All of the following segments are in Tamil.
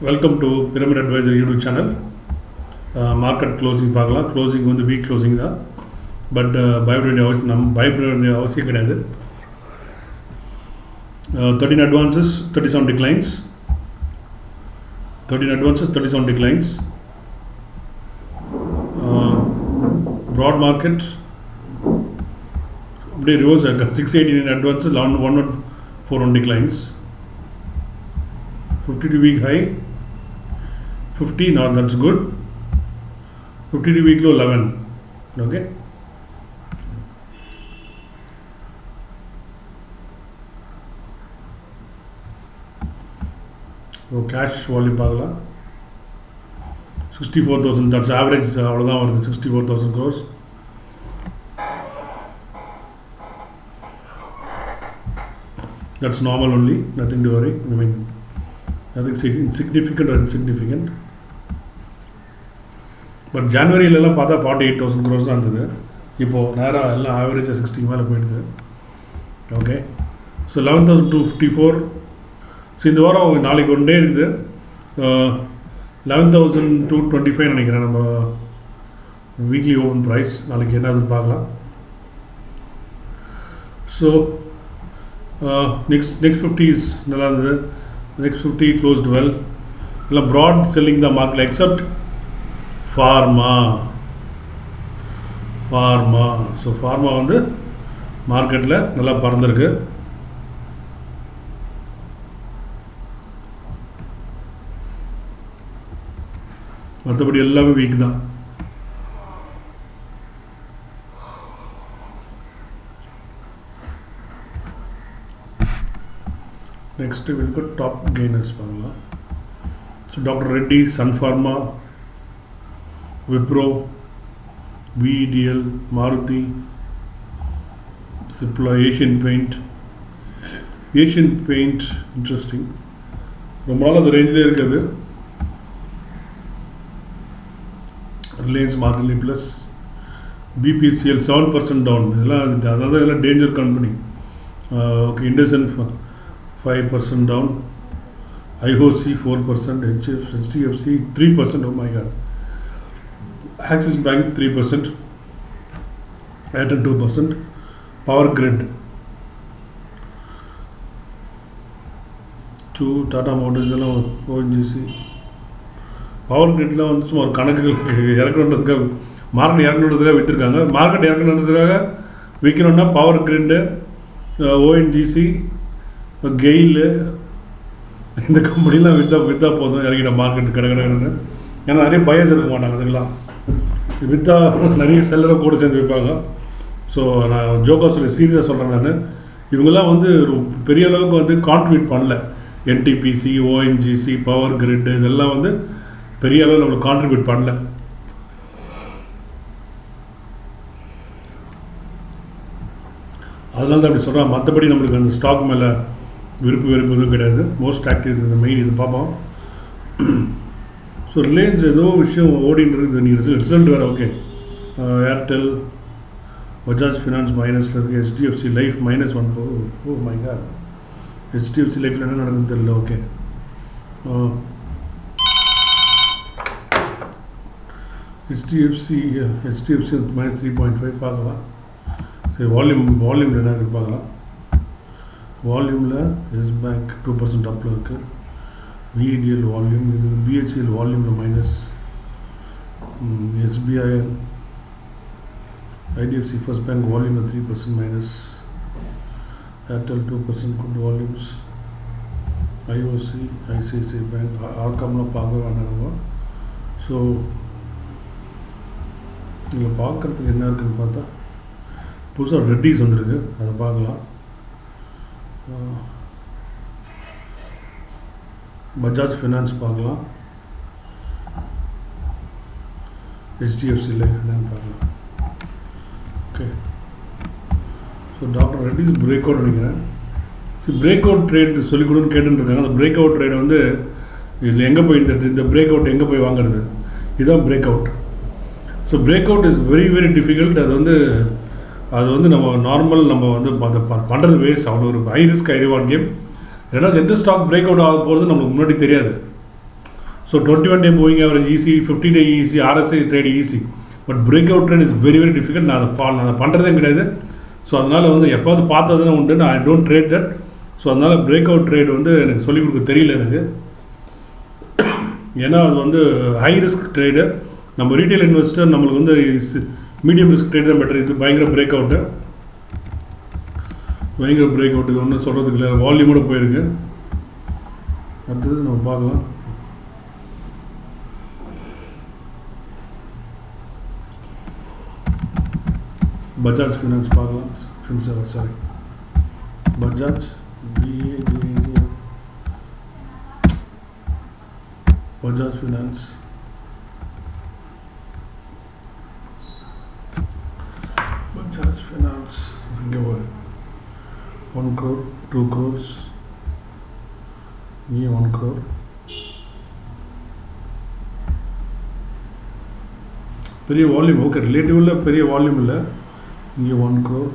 Welcome to Pyramid Advisor YouTube channel. Market closing பார்க்கலாம். க்ளோசிங் வந்து வீக் க்ளோசிங் தான். பட் பயப்பட வேண்டிய அவசியம் கிடையாது. 13 advances, 37 declines. 13 advances, 37 declines. Broad market அப்படியே reverse 689 advances, 1141 declines. 52 week high 50, now that's good. 52 week low 11. Okay, so cash volume பார்க்கலாம். 64,000, that's average. அவ்வளோதான் வருது. 64,000 crores. That's normal only, nothing to worry. I mean, nothing significant or insignificant. But ஜான்வரியிலலாம் பார்த்தா 48,000 crores தான் இருந்தது. இப்போது நேராக எல்லாம் ஆவரேஜாக 60 மேலே போயிடுது. Okay, so 11,254. ஸோ இந்த வாரம் நாளைக்கு ஒன் டே இருக்குது. 11,225 நினைக்கிறேன் நம்ம வீக்லி ஓப்பன் ப்ரைஸ். நாளைக்கு என்னதுன்னு பார்க்கலாம். ஸோ நெக்ஸ்ட் 50s நல்லா இருந்தது. Next 50 closed well. எல்லாம் ப்ராட் செல்லிங் தான் market except pharma. So pharma வந்து மார்க்கெட்டில் நல்லா பறந்துருக்கு. மற்றபடி எல்லாமே வீக் தான். நெக்ஸ்ட்டு வீக்கு டாப் கெய்னர்ஸ் பார்க்கலாம். So doctor Reddy, Sun Pharma, Wipro, VEDL, Maruti, Cipla, Asian Paint. Interesting, ரொம்ப நாள் அது ரேஞ்சிலே இருக்குது. Reliance marginally plus. BPCL 7% down. இதெல்லாம் danger company. Okay, IndusInd 5% down. IOC 4%, HDFC 3%. Oh my god. Axis Bank 3%, Airtel 2%, Power Grid 2, Tata Motors எல்லாம் ONGC. பவர் கிரிட்லாம் வந்து சும்மா ஒரு கணக்குகள் இறக்கணுன்றதுக்காக, மார்க்கெட் இறக்கணுன்றதுக்காக விற்றுருக்காங்க. மார்க்கெட் இறக்கணுன்றதுக்காக விற்கணுன்னா பவர் கிரிட்டு, ONGC, கெயிலு, இந்த கம்பெனிலாம் விற்றா போதும். இறக்கிட்ட மார்க்கெட் கிடக்குன்னு. ஏன்னா நிறைய பயஸ் இருக்க மாட்டாங்க. அதுக்கெல்லாம் விற்றா நிறைய செல்லரை கூட சேர்ந்து வைப்பாங்க. ஸோ நான் ஜோக்காக சொல்லி சீரியஸாக சொல்கிறேன். நான் இவங்கெல்லாம் வந்து பெரிய அளவுக்கு வந்து கான்ட்ரிபியூட் பண்ணல. NTPC, ONGC, பவர் கிரிட்டு இதெல்லாம் வந்து பெரிய அளவில் நம்மளுக்கு கான்ட்ரிபியூட் பண்ணல. அதனால தான் அப்படி சொல்கிறேன். மற்றபடி நம்மளுக்கு அந்த ஸ்டாக் மேலே விருப்பு எதுவும் கிடையாது. மோஸ்ட் ஆக்டிவ் இந்த மெயின் இது பார்ப்போம். ஸோ ரிலையன்ஸ் ஏதோ விஷயம் ஓடின்னு இருக்குது. நீங்கள் ரிசல்ட் வேறு. ஓகே, ஏர்டெல், பஜாஜ் ஃபினான்ஸ் மைனஸில் இருக்குது. HDFC life -1. Oh my God, HDFC லைஃப்பில் என்ன நடக்குதுன்னு தெரியல. ஓகே, HDFC -3.5 பார்க்கலாம். சரி, வால்யூம் என்ன இருக்குது பார்க்கலாம். வால்யூமில் எஸ் பேங்க் 2% அப்பில் இருக்குது. VEDL வால்யூம், இது BHEL வால்யூமில் minus. SBI, IDFC first bank வால்யூமில் 3% minus. Airtel 2% good volumes. IOC, ICICI bank, ஆர்காம்லாம் பார்க்க வேண்டாம். ஸோ இதில் பார்க்குறதுக்கு என்ன இருக்குதுன்னு பார்த்தா புதுசாக ரெட்டிஸ் வந்துருக்கு, அதை பார்க்கலாம். பஜாஜ் ஃபினான்ஸ் பார்க்கலாம். HDFC லைஃப் என்னன்னு பார்க்கலாம். Okay, so doctor Reddy's break out நினைக்கிறேன். சரி, பிரேக் அவுட் ட்ரேட் சொல்லிக் கொடுன்னு கேட்டுருக்காங்க. அந்த பிரேக் அவுட் ட்ரேட் வந்து இதில் எங்கே போய் இந்த பிரேக் அவுட் எங்கே போய் வாங்குறது? இதுதான் break out. So break out is very very difficult. அது வந்து நம்ம நார்மல் நம்ம வந்து அதை பண்ணுறது வேஸ்ட். அவ்வளோ ஒரு high risk high reward game. ஏன்னா எந்த ஸ்டாக் பிரேக் அவுட் ஆக போகிறது நம்மளுக்கு முன்னாடி தெரியாது. So 21-day moving average easy, 50-day easy, RSI trade easy. But break out trade is very very difficult. நான் அதை பண்ணுறதே கிடையாது. ஸோ அதனால் வந்து எப்போது பார்த்ததுன்னா உண்டு, நான் I don't trade that. So அதனால் பிரேக் அவுட் ட்ரேட் வந்து எனக்கு சொல்லிக் கொடுக்க தெரியல எனக்கு. ஏன்னா அது வந்து ஹை ரிஸ்க் ட்ரேடு. நம்ம ரீட்டைல் இன்வெஸ்டர் நம்மளுக்கு வந்து மீடியம் ரிஸ்க் ட்ரேட் தான் பெட்டர். இது பயங்கர பிரேக் அவுட்டு, இது ஒன்றும் சொல்கிறதுக்கு இல்லை. வால்யூமோட போயிருக்கு. அடுத்தது நம்ம பார்க்கலாம். பஜாஜ் ஃபினான்ஸ் பார்க்கலாம். Sorry, Bajaj Bajaj finance. Bajaj finance இங்கே 1 crore, 2 crores, இங்கே 1 crore. பெரிய வால்யூம், ஓகே, ரிலேட்டிவில் பெரிய வால்யூம் இல்லை. இங்கே 1 crore,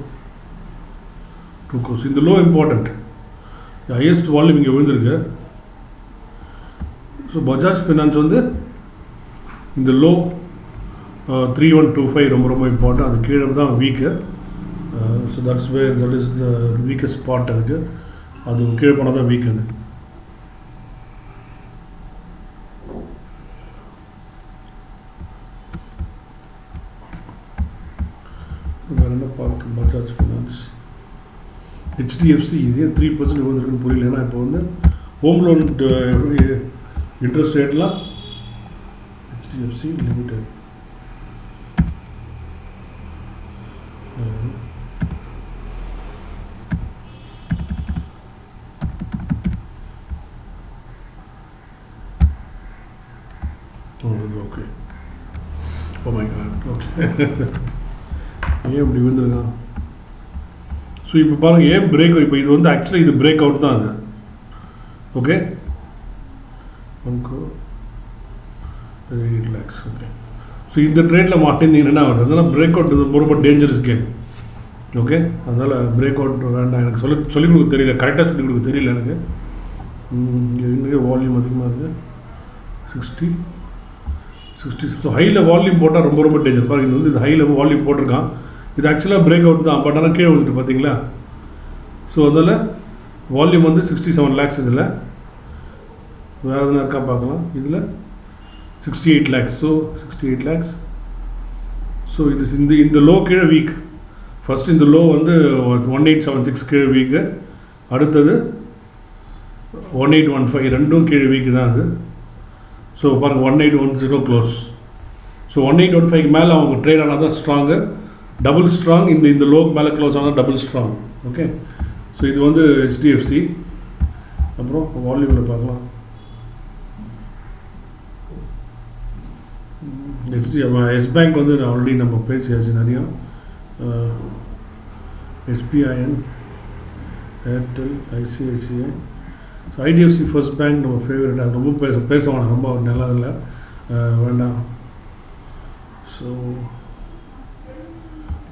2 crores. இந்த லோ இம்பார்ட்டண்ட், ஹையஸ்ட் வால்யூம் இங்கே விழுந்திருக்கு. ஸோ பஜாஜ் ஃபினான்ஸ் வந்து இந்த லோ 3125 ரொம்ப ரொம்ப இம்பார்ட்டன்ட். அது கீழே தான் week. So that is the weakest spot. அது கீழே போனால் தான் வீக். அது வேறு என்ன பார்க்க. பஜாஜ் ஃபினான்ஸ், HDFC இது 3% வந்துருக்குன்னு புரியல. ஏன்னா இப்போ வந்து ஹோம் லோன் இன்ட்ரெஸ்ட் ரேட்லாம் HDFC limited okay. Oh my God, okay. ஏன் இப்படி விழுந்துருக்கான்? ஸோ இப்போ பாருங்கள், ஏன் பிரேக், இப்போ இது வந்து ஆக்சுவலி இது பிரேக் அவுட் தான் அது. Okay, 1 crore 8 lakhs. Okay, so இந்த ட்ரேட்டில் மாட்டிருந்தீங்கன்னா என்ன வருது? அதனால் பிரேக் அவுட் ரொம்ப ரொம்ப டேஞ்சரஸ் கேம். ஓகே, அதனால் பிரேக் அவுட் வேண்டாம். எனக்கு சொல்லிக் கொடுக்க தெரியல, கரெக்டாக சொல்லிக் கொடுக்க தெரியல எனக்கு. இங்கே வால்யூம் அதிகமாக இருக்குது, 60. ஸோ ஹையில் வால்யூம் போட்டால் ரொம்ப ரொம்ப டேஞ்சர். பாருங்கள், இது வந்து இது ஹையில் வால்யூம் போட்டிருக்கான். இது ஆக்சுவலாக பிரேக் அவுட் தான், பட் ஆனால் கீழே வந்துட்டு பார்த்தீங்களா? ஸோ அதில் வால்யூம் வந்து 67 lakhs. இதில் வேறு எதுனா இருக்கா பார்க்கலாம். இதில் 68 lakhs. So 68 lakhs. ஸோ இது இந்த லோ கீழே வீக். ஃபஸ்ட் இந்த லோ வந்து 1876 கீழே வீக்கு. அடுத்தது 1815, ரெண்டும் கீழே வீக்கு தான் அது. ஸோ பாருங்கள், 1810 க்ளோஸ். ஸோ 1815 மேலே அவங்க ட்ரேட் ஆனால் தான் ஸ்ட்ராங்கு, டபுள் ஸ்ட்ராங். இந்த லோக்கு மேலே க்ளோஸ் ஆனால் டபுள் ஸ்ட்ராங். ஓகே, ஸோ இது வந்து HDFC. அப்புறம் வால்யூமில் பார்க்கலாம். எஸ் பேங்க் வந்து ஆல்ரெடி நம்ம பேசியாச்சு நிறையா. SBIN, Airtel, ICICI. So IDFC first bank நம்ம ஃபேவரட். அது ரொம்ப பேச வேணாம், ரொம்ப நல்லதில்லை, வேண்டாம். ஸோ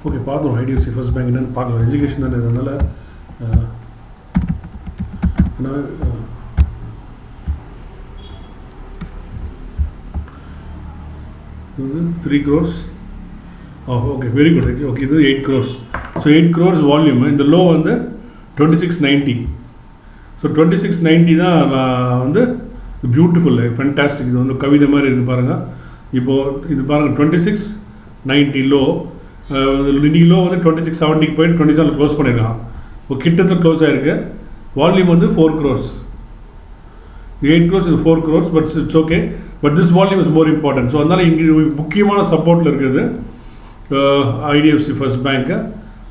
ஓகே, பார்த்தோம் IDFC ஃபர்ஸ்ட் பேங்க் என்னென்னு பார்க்கலாம். எஜுகேஷன் தானே, அதனால் இது வந்து 3 crores. Okay, very good. Okay, இது 8 crores. So 8 crores volume. இந்த லோ வந்து 2690. ஸோ 2690 தான் வந்து பியூட்டிஃபுல், ஃபேன்டாஸ்டிக். இது வந்து கவிதை மாதிரி இருக்குது பாருங்கள். இப்போது இது பாருங்கள், 2690 லோ. இன்றைக்கி லோ வந்து 2670 போயிட்டு 27 க்ளோஸ் பண்ணியிருக்கான். இப்போ கிட்டத்தட்ட க்ளோஸ் ஆகிருக்கு. வால்யூம் வந்து 4 crores. 8 crores, இது 4 crores. But it's okay. But this volume is more important. So அதனால் இங்கே முக்கியமான சப்போர்ட்டில் இருக்குது IDFC ஃபர்ஸ்ட் பேங்க்கு.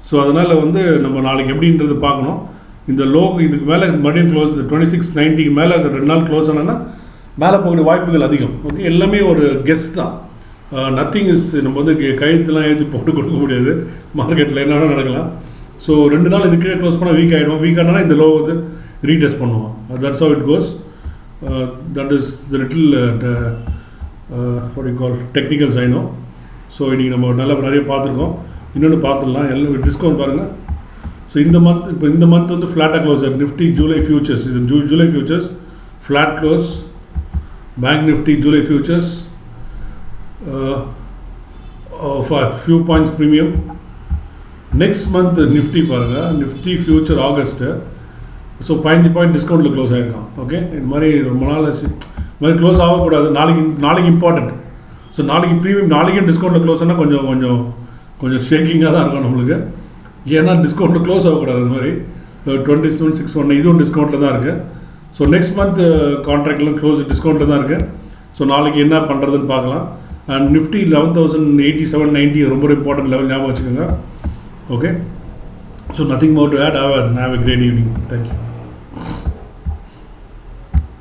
ஸோ அதனால் வந்து நம்ம நாளைக்கு எப்படின்றது பார்க்கணும். இந்த லோ இதுக்கு மேலே மறுபடியும் க்ளோஸ், 2690 மேலே 2 நாள் க்ளோஸ் ஆனால் மேலே போகக்கூடிய வாய்ப்புகள் அதிகம். ஓகே, எல்லாமே ஒரு கெஸ் தான். நத்திங் இஸ், நம்ம வந்து கழுத்துலாம் எழுதி போட்டு கொடுக்க முடியாது. மார்க்கெட்டில் என்ன வேணால் நடக்கலாம். ஸோ 2 நாள் இது கீழே க்ளோஸ் பண்ணால் வீக் ஆகிடும். வீக் ஆனால் இந்த லோ வந்து ரீடெஸ்ட் பண்ணுவோம். That's how it goes. That is the little what you call technical cyano. So இன்றைக்கி நம்ம நிறைய பார்த்துருக்கோம். இன்னொன்று பார்த்துடலாம். எல்லாம் டிஸ்கவுண்ட் பாருங்கள். ஸோ இந்த மந்த் வந்து ஃப்ளாட்டாக க்ளோஸ் ஆகும். நிஃப்டி ஜூலை ஃபியூச்சர்ஸ், இது July futures flat close. Bank Nifty July futures of a few points premium. Next month Nifty பாருங்க, Nifty future August. So 5 point டிஸ்கவுண்ட்டில் க்ளோஸ் ஆகிருக்கான். ஓகே, இது மாதிரி ரொம்ப நாள் ஆச்சு. இது மாதிரி க்ளோஸ் ஆகக்கூடாது. நாளைக்கு இம்பார்ட்டண்ட். ஸோ நாளைக்கு ப்ரீமியம் நாளைக்கும் டிஸ்கவுண்ட்டில் க்ளோஸ் ஆனால் கொஞ்சம் ஷேக்கிங்காக தான் இருக்கும் நம்மளுக்கு. ஏன்னா டிஸ்கவுண்ட்டில் க்ளோஸ் ஆகக்கூடாது. இது மாதிரி 27,619 இதுவும் டிஸ்கவுண்ட்டில் தான் இருக்குது. ஸோ நெக்ஸ்ட் மந்த் கான்ட்ராக்ட்லாம் க்ளோஸ் டிஸ்கவுண்ட்டில் தான் இருக்குது. ஸோ நாளைக்கு என்ன பண்ணுறதுன்னு பார்க்கலாம். அண்ட் நிஃப்டி 11,087.90 ரொம்ப இம்பார்ட்டன்ட் லெவல் ஞாபகம் வச்சுக்கோங்க. Okay, so nothing more to add. Have a great evening. Thank you.